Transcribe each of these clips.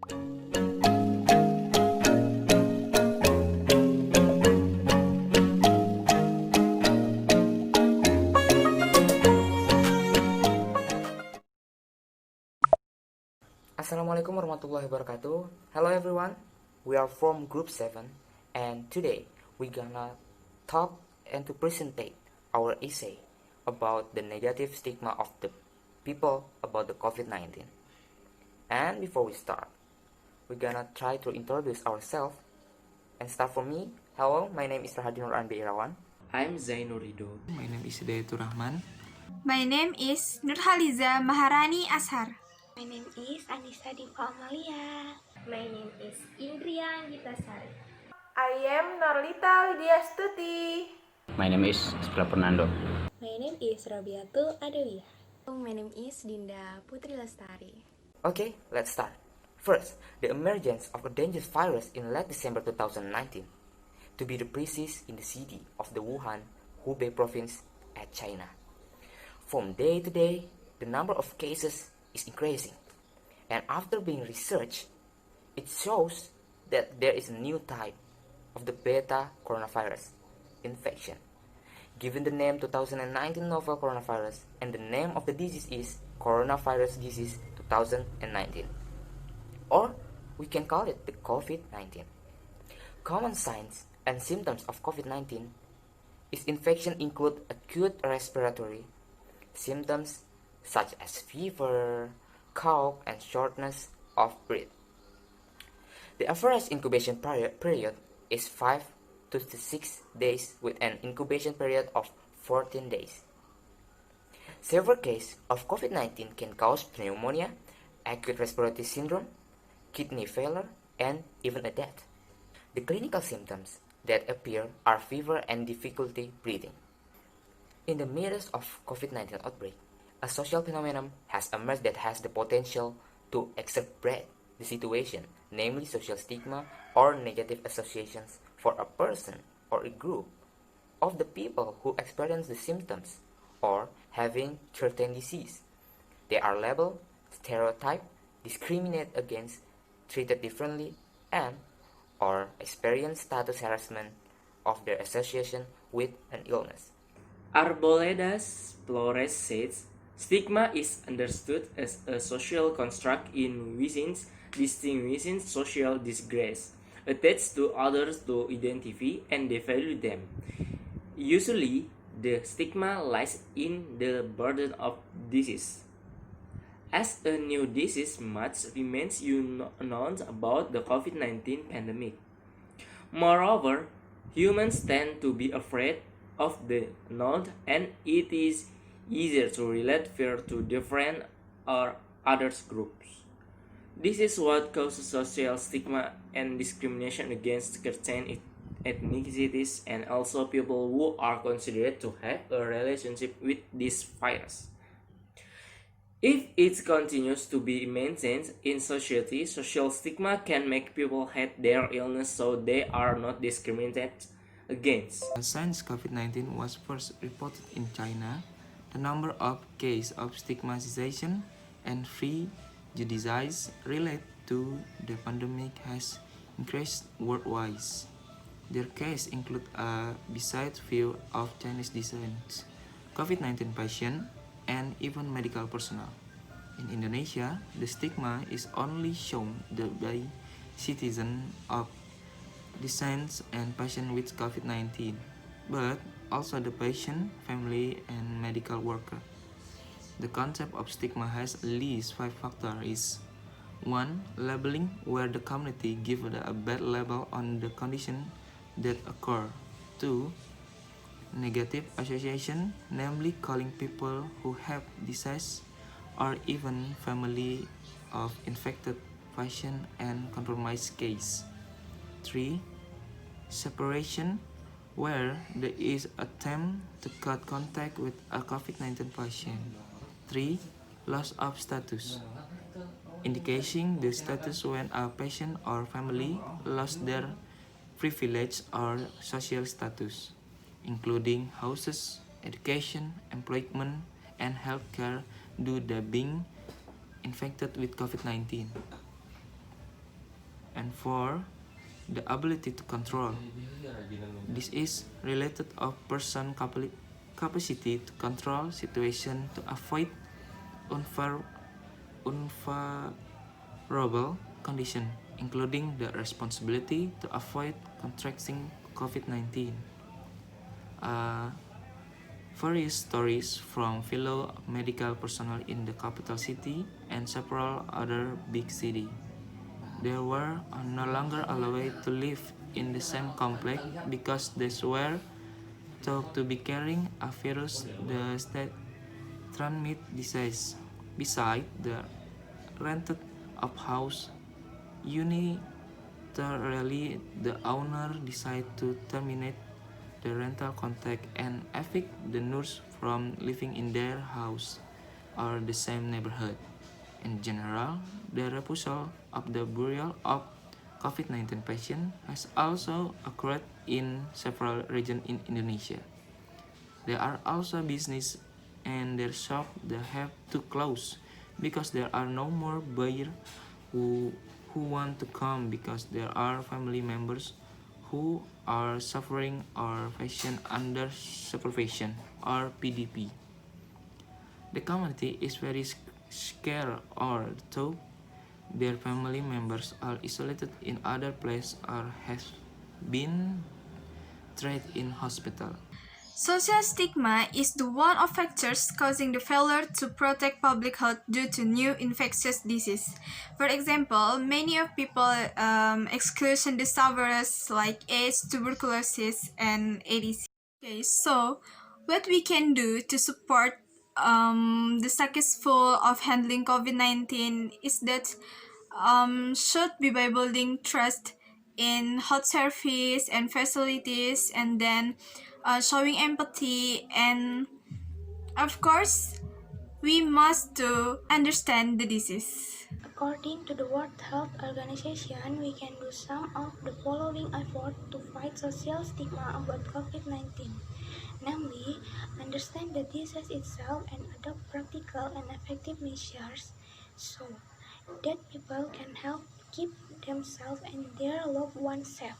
Assalamualaikum warahmatullahi wabarakatuh. Hello everyone, we are from Group 7 and today we gonna talk and to presentate our essay about the negative stigma of the people about the COVID-19. And before we start, we gonna try to introduce ourselves and start from me. Hello, my name is Rahadi Nur Anbi Irawan. I'm Zainurido. My name is Hidayatur Rahman. My name is Nurhaliza Maharani Ashar. My name is Anissa Diva Amalia. My name is Indrian Gitasari. I am Norlita Lydia Stuti. My name is Isra Fernando. My name is Robiatu Adewiyah. My name is Dinda Putri Lestari. Okay, let's start. First, the emergence of a dangerous virus in late December 2019, to be the precise in the city of the Wuhan, Hubei province at China. From day to day, the number of cases is increasing, and after being researched, it shows that there is a new type of the beta coronavirus infection, given the name 2019 novel coronavirus, and the name of the disease is coronavirus disease 2019, or we can call it the COVID-19. Common signs and symptoms of COVID-19 is infection include acute respiratory symptoms such as fever, cough, and shortness of breath. The average incubation period is 5 to 6 days with an incubation period of 14 days. Severe cases of COVID-19 can cause pneumonia, acute respiratory syndrome, kidney failure, and even a death. The clinical symptoms that appear are fever and difficulty breathing. In the midst of COVID-19 outbreak, a social phenomenon has emerged that has the potential to exacerbate the situation, namely social stigma or negative associations for a person or a group of the people who experience the symptoms or having certain disease. They are labeled, stereotyped, discriminated against, treated differently, and or experience status harassment of their association with an illness. Arboledas Flores says, stigma is understood as a social construct in which distinguishing social disgrace attached to others to identify and devalue them. Usually, the stigma lies in the burden of disease. As a new disease, much remains unknown about the COVID-19 pandemic. Moreover, humans tend to be afraid of the known, and it is easier to relate fear to different or other groups. This is what causes social stigma and discrimination against certain ethnicities and also people who are considered to have a relationship with this virus. If it continues to be maintained in society, social stigma can make people hate their illness so they are not discriminated against. Since COVID-19 was first reported in China, the number of cases of stigmatization and prejudice related to the pandemic has increased worldwide. Their cases include a bizarre view of Chinese descent, COVID-19 patients, and even medical personnel. In Indonesia, the stigma is only shown by citizens of descent and patients with COVID-19, but also the patient, family, and medical worker. The concept of stigma has at least 5 factors. 1. Labeling, where the community gives a bad label on the condition that occur. 2. Negative association, namely calling people who have disease or even family of infected patient and compromised case. 3. Separation, where there is attempt to cut contact with a COVID-19 patient. 3. Loss of status, indicating the status when a patient or family lost their privilege or social status, including houses, education, employment, and healthcare due to being infected with COVID-19. and 4. The ability to control. This is related of person capacity to control situation to avoid unfavorable condition, including the responsibility to avoid contracting COVID-19. Various stories from fellow medical personnel in the capital city and several other big cities. They were no longer allowed to live in the same complex because they were thought to be carrying a virus that transmit disease. Besides, the rented of house unilaterally, the owner decided to terminate the rental contract and evict the nurse from living in their house or the same neighborhood. In general, the refusal of the burial of COVID-19 patients has also occurred in several regions in Indonesia. There are also businesses and their shops that have to close because there are no more buyers who want to come because there are family members who are suffering or patient under supervision or PDP. The community is very scared or though their family members are isolated in other places or have been treated in hospital. Social stigma is the one of factors causing the failure to protect public health due to new infectious disease. For example, many of people exclusion disorders like AIDS, tuberculosis, and ADC. Okay, so what we can do to support the successful of handling COVID-19 is that should be by building trust in health service and facilities, and then showing empathy, and of course we must to understand the disease. According to the World Health Organization, we can do some of the following efforts to fight social stigma about COVID-19. Namely, understand the disease itself and adopt practical and effective measures so that people can help keep themselves and their loved ones safe.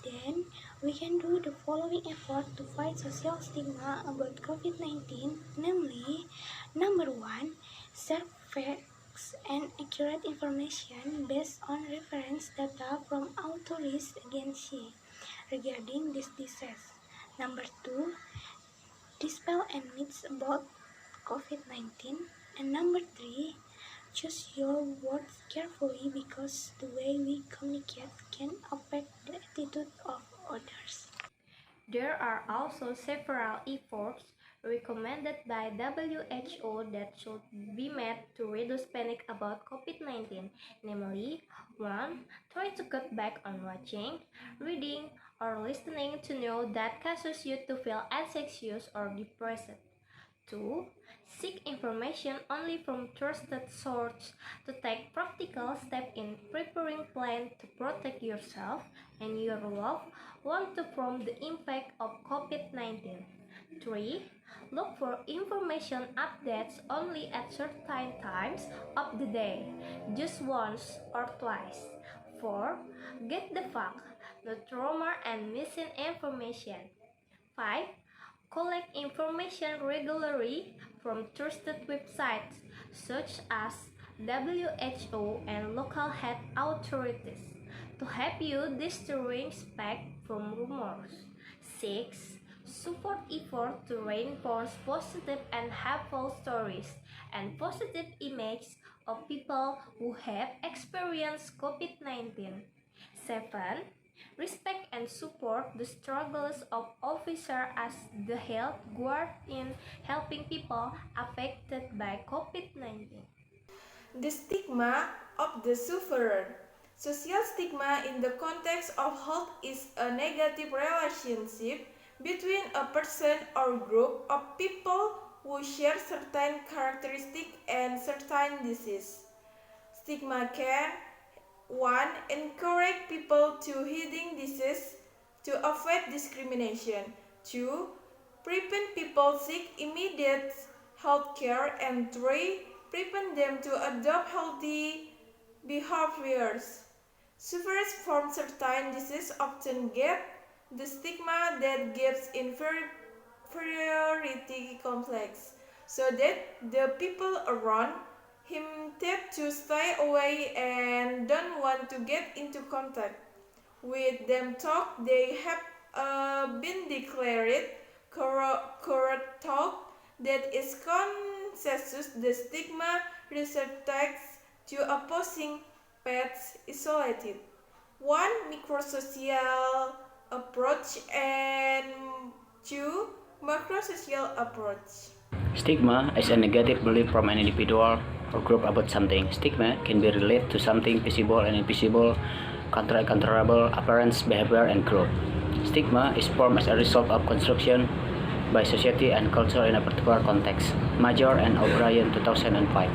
Then, we can do the following effort to fight social stigma about COVID-19, namely, number 1, share facts and accurate information based on reference data from authorities agencies regarding this disease. Number 2, dispel any myths about COVID-19. And number 3, choose your words carefully because the way we communicate can affect the attitude of others. There are also several efforts recommended by WHO that should be made to reduce panic about COVID-19, namely 1. Try to cut back on watching, reading, or listening to know that causes you to feel anxious or depressed. 2. Seek information only from trusted sources to take practical steps in preparing plans to protect yourself and your loved ones from the impact of COVID-19. 3. Look for information updates only at certain times of the day, just once or twice. 4. Get the fact, not rumor and missing information. 5. Collect information regularly from trusted websites such as WHO and local health authorities to help you distinguish fact from rumors. 6. Support effort to reinforce positive and helpful stories and positive images of people who have experienced COVID-19. 7. Respect and support the struggles of officers as the health guard in helping people affected by COVID-19. The stigma of the sufferer. Social stigma in the context of health is a negative relationship between a person or group of people who share certain characteristics and certain disease. Stigma can 1. Encourage people to hiding disease to avoid discrimination. 2. Prevent people seek immediate health care. And 3. Prevent them to adopt healthy behaviors. Sufferers from certain diseases often get the stigma that gives inferiority complex, so that the people around him tend to stay away and don't want to get into contact with them. Talk they have been declared correct talk that is consensus. The stigma restricts to opposing paths isolated. One, microsocial approach, and two, macrosocial approach. Stigma is a negative belief from an individual or group about something. Stigma can be related to something visible and invisible, controllable appearance, behavior, and group. Stigma is formed as a result of construction by society and culture in a particular context. Major and O'Brien, 2005.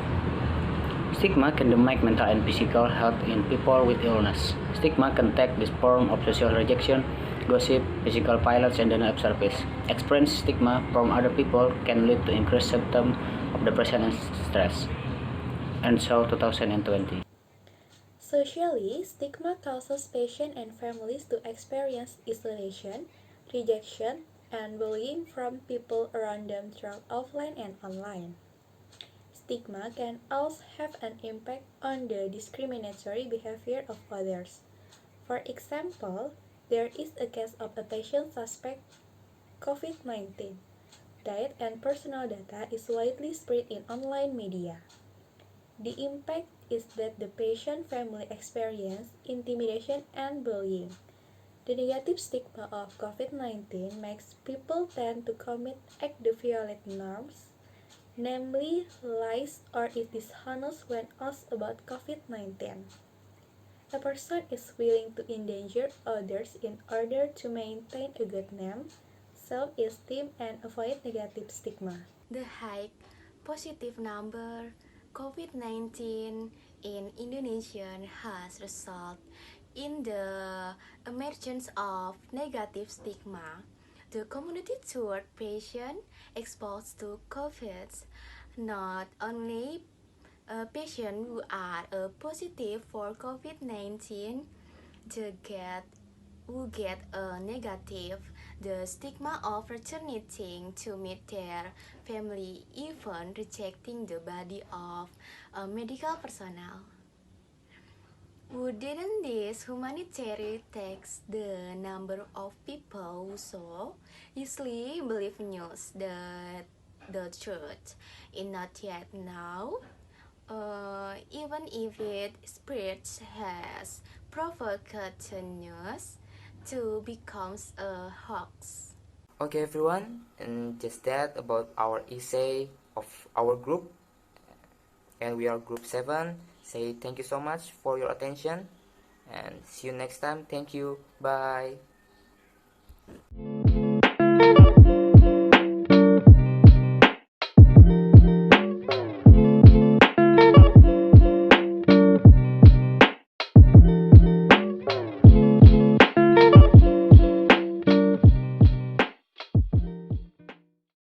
Stigma can damage mental and physical health in people with illness. Stigma can take this form of social rejection, gossip, physical violence, and denial of service. Experience stigma from other people can lead to increased symptoms of depression and stress. And so, 2020. Socially, stigma causes patients and families to experience isolation, rejection, and bullying from people around them through offline and online. Stigma can also have an impact on the discriminatory behavior of others. For example, there is a case of a patient suspect COVID-19. Diet and personal data is widely spread in online media. The impact is that the patient family experience intimidation and bullying. The negative stigma of COVID-19 makes people tend to commit acts that violate norms, namely lies or is dishonest when asked about COVID-19. A person is willing to endanger others in order to maintain a good name, self-esteem, and avoid negative stigma. The high positive number COVID-19 in Indonesia has resulted in the emergence of negative stigma. The community toward patients exposed to COVID, not only patients who are positive for COVID-19 who get a negative, the stigma of returning to meet their family, even rejecting the body of medical personnel. Wouldn't this humanitarian tax the number of people who so easily believe news that the truth is not yet now? Even if it spreads has provoked the news to become a hoax. Okay, everyone, and just that about our essay of our group, and we are group 7. Say thank you so much for your attention, and see you next time. Thank you. Bye.